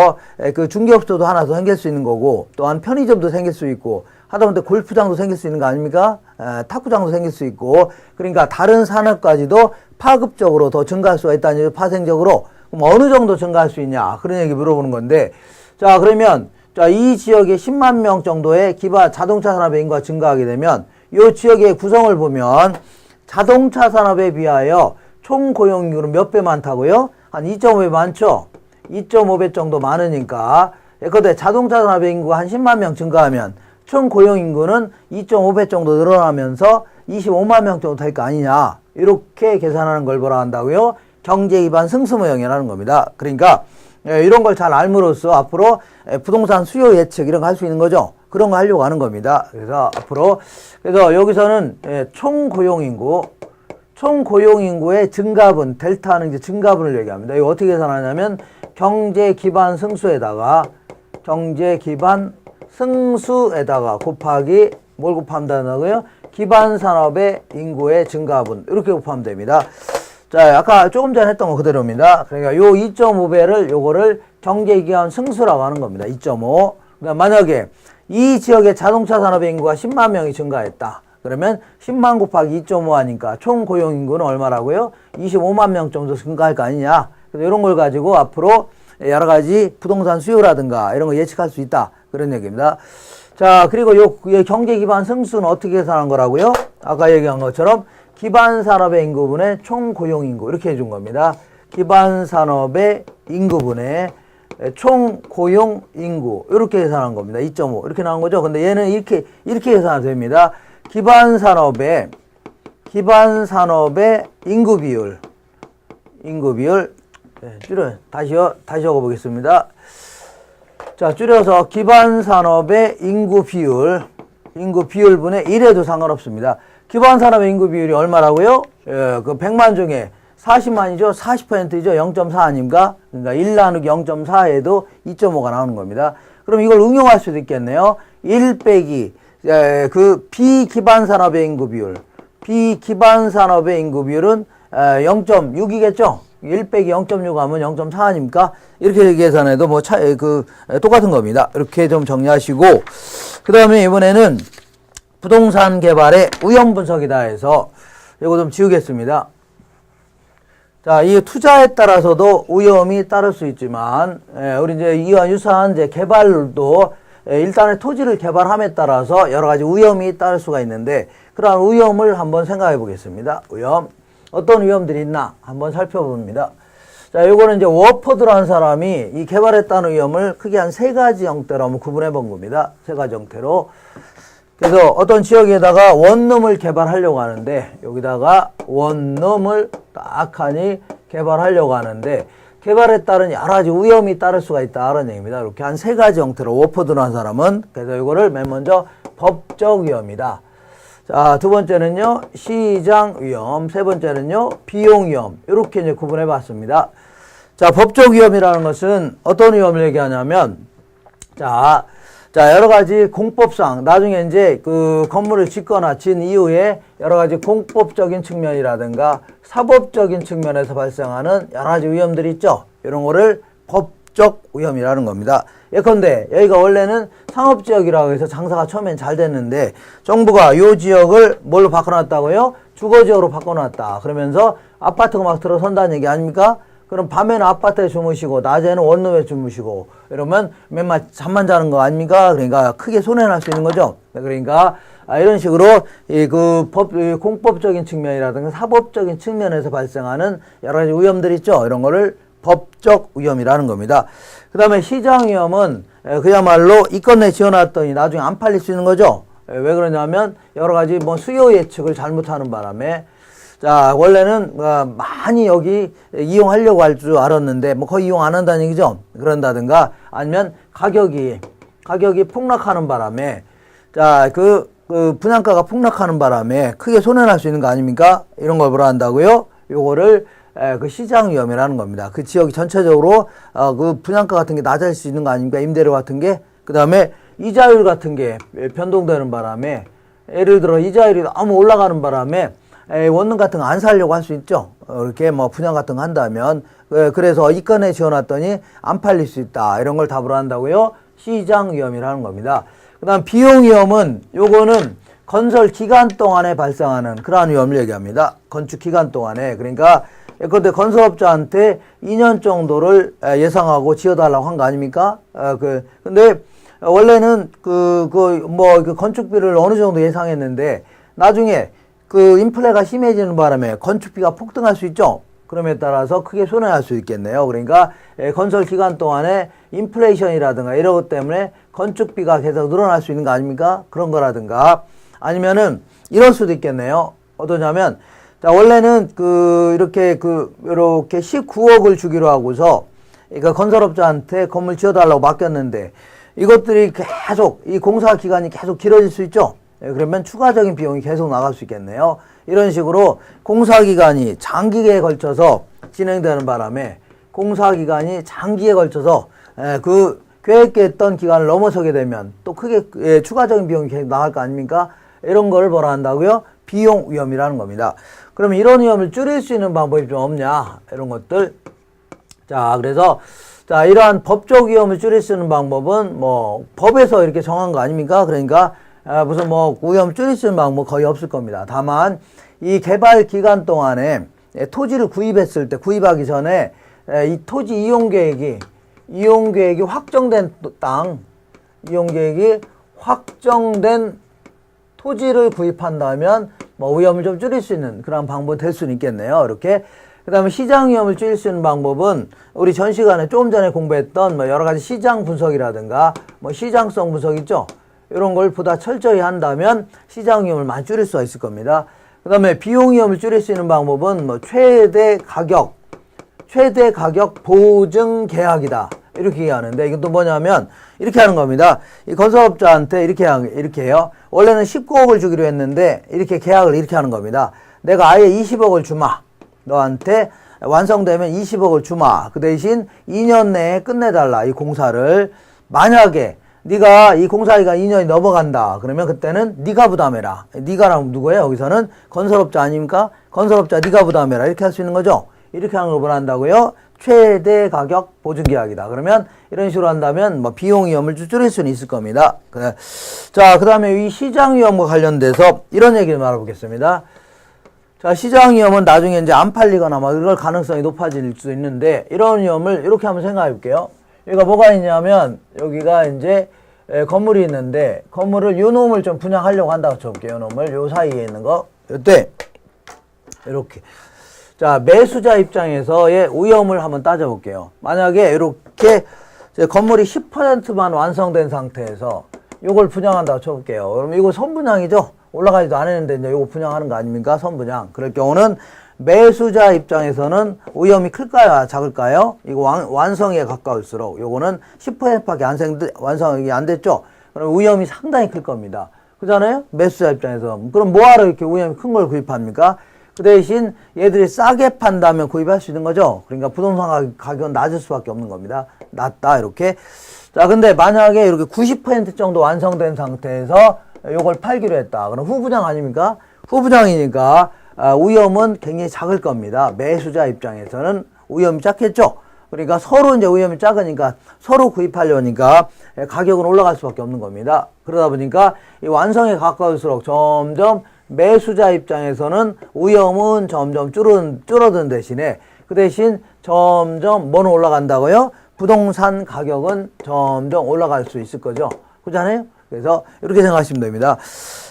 그 중개업소도 하나 더 생길 수 있는 거고 또한 편의점도 생길 수 있고 하다못해 골프장도 생길 수 있는 거 아닙니까? 탁구장도 생길 수 있고 그러니까 다른 산업까지도 파급적으로 더 증가할 수가 있다는 얘기죠. 파생적으로. 그럼 어느 정도 증가할 수 있냐? 그런 얘기 물어보는 건데 자 그러면 자 이 지역에 10만 명 정도의 자동차 산업의 인구가 증가하게 되면 이 지역의 구성을 보면 자동차 산업에 비하여 총 고용인구는 몇 배 많다고요? 한 2.5배 많죠? 2.5배 정도 많으니까 그런데 자동차 산업의 인구가 한 10만 명 증가하면 총 고용인구는 2.5배 정도 늘어나면서 25만 명 정도 될 거 아니냐 이렇게 계산하는 걸 뭐라 한다고요? 경제 기반 승수무형이라는 겁니다. 그러니까 이런 걸 잘 알므로써 앞으로 부동산 수요 예측 이런 거 할 수 있는 거죠. 그런 거 하려고 하는 겁니다. 그래서 그래서 여기서는 총 고용인구의 증가분, 델타는 이제 증가분을 얘기합니다. 이거 어떻게 계산하냐면 경제 기반 승수에다가 곱하기 뭘 곱한다고요? 기반 산업의 인구의 증가분 이렇게 곱하면 됩니다. 자, 아까 조금 전에 했던 거 그대로입니다. 그러니까 요 2.5배를 요거를 경제기반 승수라고 하는 겁니다. 2.5. 그러니까 만약에 이 지역의 자동차 산업의 인구가 10만 명이 증가했다. 그러면 10만 곱하기 2.5 하니까 총 고용인구는 얼마라고요? 25만 명 정도 증가할 거 아니냐. 그래서 이런 걸 가지고 앞으로 여러 가지 부동산 수요라든가 이런 거 예측할 수 있다. 그런 얘기입니다. 자, 그리고 요 경제 기반 승수는 어떻게 계산한 거라고요? 아까 얘기한 것처럼 기반 산업의 인구분의 총 고용 인구 이렇게 해준 겁니다. 기반 산업의 인구분의 총 고용 인구 이렇게 계산한 겁니다. 2.5 이렇게 나온 거죠. 근데 얘는 이렇게 계산이 됩니다. 기반 산업의 인구 비율 다시 적어보겠습니다. 자, 줄여서 기반 산업의 인구 비율분의 1해도 상관없습니다. 기반 산업의 인구 비율이 얼마라고요? 그 100만 중에 40만이죠. 40%죠. 0.4 아닙니까? 그러니까 1 나누기 0.4에도 2.5가 나오는 겁니다. 그럼 이걸 응용할 수도 있겠네요. 1 빼기 그 비기반 산업의 인구 비율 비기반 산업의 인구 비율은 0.6이겠죠? 1 빼기 0.6 하면 0.4 아닙니까? 이렇게 계산해도 뭐 똑같은 겁니다. 이렇게 좀 정리하시고, 그 다음에 이번에는 부동산 개발의 위험 분석이다 해서 이거 좀 지우겠습니다. 자, 이 투자에 따라서도 위험이 따를 수 있지만, 우리 이제 이와 유사한 이제 개발도 일단의 토지를 개발함에 따라서 여러 가지 위험이 따를 수가 있는데, 그러한 위험을 한번 생각해 보겠습니다. 위험. 어떤 위험들이 있나 한번 살펴봅니다. 자, 요거는 이제 워퍼드라는 사람이 이 개발했다는 위험을 크게 한 세 가지 형태로 한번 구분해 본 겁니다. 세 가지 형태로. 그래서 어떤 지역에다가 원룸을 개발하려고 하는데, 여기다가 원룸을 딱 하니 개발하려고 하는데, 개발에 따른 여러 가지 위험이 따를 수가 있다는 얘기입니다. 이렇게 한 세 가지 형태로 워퍼드라는 사람은, 그래서 이거를 맨 먼저 법적 위험이다. 자, 두 번째는요, 시장 위험. 세 번째는요, 비용 위험. 이렇게 이제 구분해 봤습니다. 자, 법적 위험이라는 것은 어떤 위험을 얘기하냐면, 자, 여러 가지 공법상, 나중에 이제 그 건물을 짓거나 진 이후에 여러 가지 공법적인 측면이라든가 사법적인 측면에서 발생하는 여러 가지 위험들이 있죠. 이런 거를 법적 위험이라는 겁니다. 예컨대 여기가 원래는 상업지역이라고 해서 장사가 처음엔 잘 됐는데 정부가 이 지역을 뭘로 바꿔놨다고요? 주거지역으로 바꿔놨다. 그러면서 아파트가 막 들어선다는 얘기 아닙니까? 그럼 밤에는 아파트에 주무시고 낮에는 원룸에 주무시고 이러면 맨날 잠만 자는 거 아닙니까? 그러니까 크게 손해날 수 있는 거죠. 그러니까 이런 식으로 공법적인 측면이라든가 사법적인 측면에서 발생하는 여러 가지 위험들이 있죠. 이런 거를 법적 위험이라는 겁니다. 그 다음에 시장 위험은 그야말로 이건 내 지어놨더니 나중에 안 팔릴 수 있는 거죠. 왜 그러냐면 여러 가지 뭐 수요 예측을 잘못하는 바람에, 자, 원래는 많이 여기 이용하려고 할 줄 알았는데 뭐 거의 이용 안 한다는 얘기죠. 그런다든가 아니면 가격이 폭락하는 바람에, 자, 그 분양가가 폭락하는 바람에 크게 손해날 수 있는 거 아닙니까? 이런 걸 뭐라 한다고요? 요거를 그 시장 위험이라는 겁니다. 그 지역이 전체적으로 그 분양가 같은 게 낮아질 수 있는 거 아닙니까? 임대료 같은 게. 그 다음에 이자율 같은 게 변동되는 바람에, 예를 들어 이자율이 너무 올라가는 바람에 원룸 같은 거 안 살려고 할 수 있죠. 이렇게 뭐 분양 같은 거 한다면. 그래서 이건에 지어놨더니 안 팔릴 수 있다. 이런 걸 답으로 한다고요? 시장 위험이라는 겁니다. 그 다음 비용 위험은 요거는 건설 기간 동안에 발생하는 그러한 위험을 얘기합니다. 건축 기간 동안에. 그러니까 근데 건설업자한테 2년 정도를 예상하고 지어달라고 한 거 아닙니까? 근데 원래는 그 건축비를 어느 정도 예상했는데 나중에 그 인플레가 심해지는 바람에 건축비가 폭등할 수 있죠. 그럼에 따라서 크게 손해날 수 있겠네요. 그러니까 건설 기간 동안에 인플레이션이라든가 이런 것 때문에 건축비가 계속 늘어날 수 있는 거 아닙니까? 그런 거라든가 아니면은 이럴 수도 있겠네요. 어떠냐면, 자, 원래는 이렇게 19억을 주기로 하고서 그러니까 건설업자한테 건물 지어달라고 맡겼는데 이것들이 계속 이 공사 기간이 계속 길어질 수 있죠. 그러면 추가적인 비용이 계속 나갈 수 있겠네요. 이런 식으로 공사기간이 장기에 걸쳐서 진행되는 바람에 공사기간이 장기에 걸쳐서 그 계획했던 기간을 넘어서게 되면 또 크게 추가적인 비용이 계속 나갈 거 아닙니까? 이런 걸 뭐라 한다고요? 비용 위험이라는 겁니다. 그러면 이런 위험을 줄일 수 있는 방법이 좀 없냐? 이런 것들. 자, 그래서 자, 이러한 법적 위험을 줄일 수 있는 방법은 뭐 법에서 이렇게 정한 거 아닙니까? 그러니까 무슨 뭐 위험 줄일 수 있는 방법 거의 없을 겁니다. 다만 이 개발 기간 동안에 토지를 구입했을 때, 구입하기 전에 이 토지 이용 계획이 확정된 땅, 이용 계획이 확정된 토지를 구입한다면 뭐 위험을 좀 줄일 수 있는 그런 방법이 될 수는 있겠네요. 이렇게. 그 다음에 시장 위험을 줄일 수 있는 방법은 우리 전 시간에 조금 전에 공부했던 뭐 여러 가지 시장 분석이라든가 뭐 시장성 분석 있죠. 이런 걸 보다 철저히 한다면 시장 위험을 많이 줄일 수가 있을 겁니다. 그 다음에 비용 위험을 줄일 수 있는 방법은 뭐 최대 가격 보증 계약이다. 이렇게 얘기하는데 이건 또 뭐냐면 이렇게 하는 겁니다. 이 건설업자한테 이렇게 해요. 원래는 19억을 주기로 했는데 이렇게 계약을 이렇게 하는 겁니다. 내가 아예 20억을 주마. 너한테 완성되면 20억을 주마. 그 대신 2년 내에 끝내달라. 이 공사를. 만약에 네가 이 공사기간 2년이 넘어간다. 그러면 그때는 네가 부담해라. 네가랑 누구예요? 여기서는 건설업자 아닙니까? 건설업자 네가 부담해라. 이렇게 할 수 있는 거죠. 이렇게 하는 걸 원한다고요. 최대 가격 보증 계약이다. 그러면 이런 식으로 한다면 뭐 비용 위험을 줄일 수는 있을 겁니다. 그래. 자, 그다음에 이 시장 위험과 관련돼서 이런 얘기를 알아보겠습니다. 자, 시장 위험은 나중에 이제 안 팔리거나 막 이럴 가능성이 높아질 수도 있는데 이런 위험을 이렇게 한번 생각해 볼게요. 여기가 뭐가 있냐면 여기가 이제 건물이 있는데 건물을 요 놈을 좀 분양하려고 한다고 쳐볼게요. 요 놈을 요 사이에 있는 거 이때 이렇게 자 매수자 입장에서의 위험을 한번 따져볼게요. 만약에 이렇게 건물이 10%만 완성된 상태에서 요걸 분양한다고 쳐볼게요. 그럼 이거 선분양이죠. 올라가지도 않았는데 이제 요거 분양하는 거 아닙니까? 선분양. 그럴 경우는 매수자 입장에서는 위험이 클까요? 작을까요? 이거 완성에 가까울수록 요거는 10%밖에 완성이 안 됐죠? 그럼 위험이 상당히 클 겁니다. 그잖아요? 매수자 입장에서. 그럼 뭐하러 이렇게 위험이 큰 걸 구입합니까? 그 대신 얘들이 싸게 판다면 구입할 수 있는 거죠? 그러니까 부동산 가격은 낮을 수밖에 없는 겁니다. 낮다, 이렇게. 자, 근데 만약에 이렇게 90% 정도 완성된 상태에서 요걸 팔기로 했다. 그럼 후분양 아닙니까? 후분양이니까 위험은 굉장히 작을 겁니다. 매수자 입장에서는 위험이 작겠죠. 그러니까 서로 이제 위험이 작으니까 서로 구입하려니까 가격은 올라갈 수밖에 없는 겁니다. 그러다 보니까 이 완성에 가까울수록 점점 매수자 입장에서는 위험은 점점 줄어든 대신에 그 대신 점점 뭐는 올라간다고요? 부동산 가격은 점점 올라갈 수 있을 거죠. 그렇잖아요? 그래서 이렇게 생각하시면 됩니다.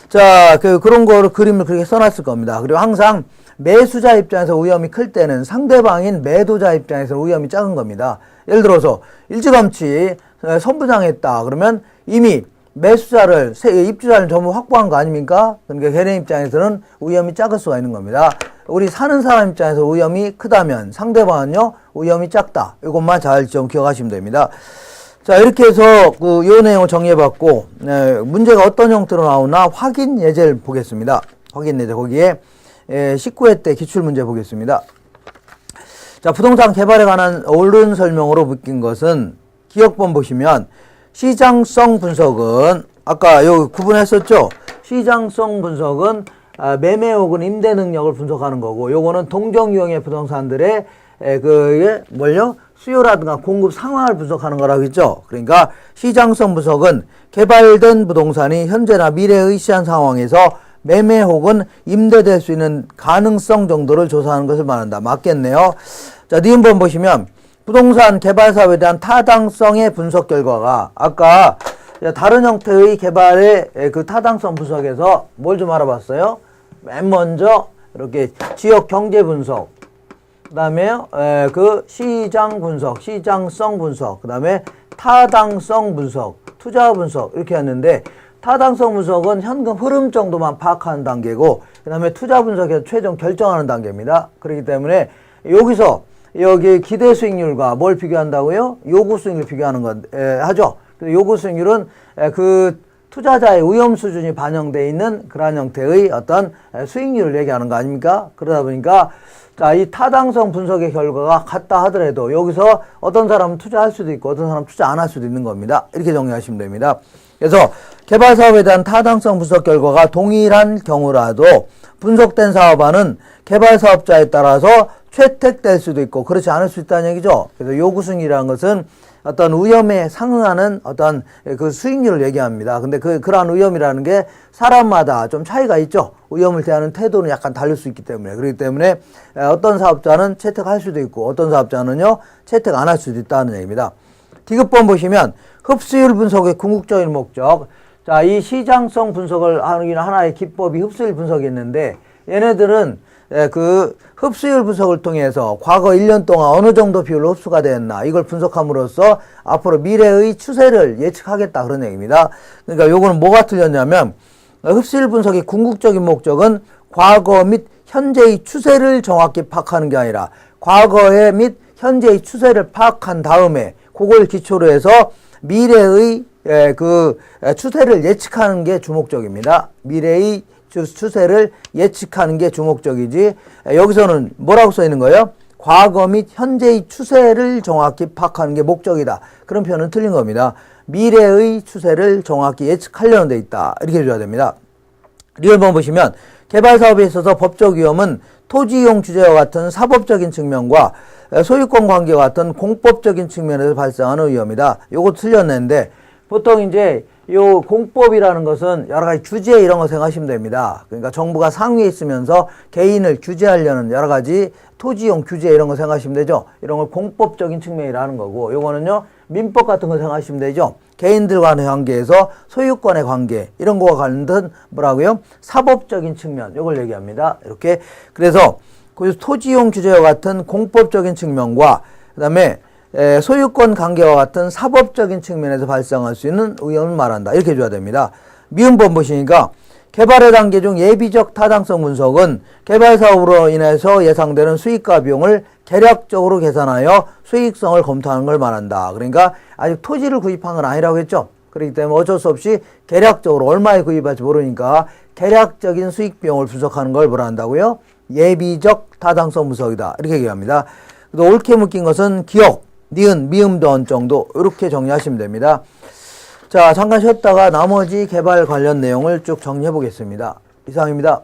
자, 그런 거를 그림을 그렇게 써놨을 겁니다. 그리고 항상 매수자 입장에서 위험이 클 때는 상대방인 매도자 입장에서 위험이 작은 겁니다. 예를 들어서 일찌감치 선분양했다. 그러면 이미 매수자를, 입주자를 전부 확보한 거 아닙니까? 그러니까 걔네 입장에서는 위험이 작을 수가 있는 겁니다. 우리 사는 사람 입장에서 위험이 크다면 상대방은요, 위험이 작다. 이것만 잘 좀 기억하시면 됩니다. 자, 이렇게 해서 요 내용을 정리해봤고, 문제가 어떤 형태로 나오나 확인 예제를 보겠습니다. 확인 예제, 거기에 19회 때 기출문제 보겠습니다. 자, 부동산 개발에 관한 옳은 설명으로 묶인 것은 기억본 보시면 시장성 분석은 아까 여기 구분했었죠? 시장성 분석은 매매 혹은 임대 능력을 분석하는 거고, 요거는 동종 유형의 부동산들의 뭘요? 수요라든가 공급 상황을 분석하는 거라고 했죠. 그러니까 시장성 분석은 개발된 부동산이 현재나 미래의 시장 상황에서 매매 혹은 임대될 수 있는 가능성 정도를 조사하는 것을 말한다. 맞겠네요. 자, 니은번 보시면 부동산 개발 사업에 대한 타당성의 분석 결과가 아까 다른 형태의 개발의 그 타당성 분석에서 뭘 좀 알아봤어요? 맨 먼저 이렇게 지역 경제 분석, 그 다음에 그 시장 분석, 시장성 분석, 그 다음에 타당성 분석, 투자 분석 이렇게 했는데 타당성 분석은 현금 흐름 정도만 파악하는 단계고 그 다음에 투자 분석에서 최종 결정하는 단계입니다. 그렇기 때문에 여기서 여기 기대 수익률과 뭘 비교한다고요? 요구 수익률 비교하는 것 하죠. 요구 수익률은 그 투자자의 위험 수준이 반영되어 있는 그러한 형태의 어떤 수익률을 얘기하는 거 아닙니까? 그러다 보니까 자, 이 타당성 분석의 결과가 같다 하더라도 여기서 어떤 사람은 투자할 수도 있고 어떤 사람은 투자 안 할 수도 있는 겁니다. 이렇게 정리하시면 됩니다. 그래서 개발 사업에 대한 타당성 분석 결과가 동일한 경우라도 분석된 사업안은 개발 사업자에 따라서 채택될 수도 있고 그렇지 않을 수 있다는 얘기죠. 그래서 요구수익이라는 것은 어떤 위험에 상응하는 어떤 그 수익률을 얘기합니다. 근데 그러한 위험이라는 게 사람마다 좀 차이가 있죠. 위험을 대하는 태도는 약간 다를 수 있기 때문에. 그렇기 때문에 어떤 사업자는 채택할 수도 있고 어떤 사업자는요, 채택 안 할 수도 있다는 얘기입니다. 디귿번 보시면 흡수율 분석의 궁극적인 목적. 자, 이 시장성 분석을 하는 하나의 기법이 흡수율 분석이 있는데 얘네들은 그 흡수율 분석을 통해서 과거 1년 동안 어느 정도 비율로 흡수가 되었나 이걸 분석함으로써 앞으로 미래의 추세를 예측하겠다 그런 얘기입니다. 그러니까 요거는 뭐가 틀렸냐면 흡수율 분석의 궁극적인 목적은 과거 및 현재의 추세를 정확히 파악하는 게 아니라 과거의 및 현재의 추세를 파악한 다음에 그걸 기초로 해서 미래의 그 추세를 예측하는 게 주목적입니다. 미래의 추세를 예측하는 게 주목적이지 여기서는 뭐라고 써 있는 거예요? 과거 및 현재의 추세를 정확히 파악하는 게 목적이다. 그런 표현은 틀린 겁니다. 미래의 추세를 정확히 예측하려는 데 있다. 이렇게 해줘야 됩니다. 리얼번 보시면 개발 사업에 있어서 법적 위험은 토지 이용 규제와 같은 사법적인 측면과 소유권 관계와 같은 공법적인 측면에서 발생하는 위험이다. 요거 틀렸는데 보통 이제 요 공법이라는 것은 여러 가지 규제 이런 거 생각하시면 됩니다. 그러니까 정부가 상위에 있으면서 개인을 규제하려는 여러 가지 토지용 규제 이런 거 생각하시면 되죠. 이런 걸 공법적인 측면이라는 거고 요거는요 민법 같은 거 생각하시면 되죠. 개인들 간의 관계에서 소유권의 관계 이런 거와 관련된 뭐라고요? 사법적인 측면 요걸 얘기합니다. 이렇게 그래서 그 토지용 규제와 같은 공법적인 측면과 그다음에 소유권 관계와 같은 사법적인 측면에서 발생할 수 있는 위험을 말한다. 이렇게 해줘야 됩니다. 미음번 보시니까 개발의 단계 중 예비적 타당성 분석은 개발 사업으로 인해서 예상되는 수익과 비용을 계략적으로 계산하여 수익성을 검토하는 걸 말한다. 그러니까 아직 토지를 구입한 건 아니라고 했죠. 그렇기 때문에 어쩔 수 없이 계략적으로 얼마에 구입할지 모르니까 계략적인 수익 비용을 분석하는 걸 뭐라 한다고요? 예비적 타당성 분석이다. 이렇게 얘기합니다. 또 옳게 묶인 것은 기억, 니은, 미음, 던 정도 이렇게 정리하시면 됩니다. 자, 잠깐 쉬었다가 나머지 개발 관련 내용을 쭉 정리해 보겠습니다. 이상입니다.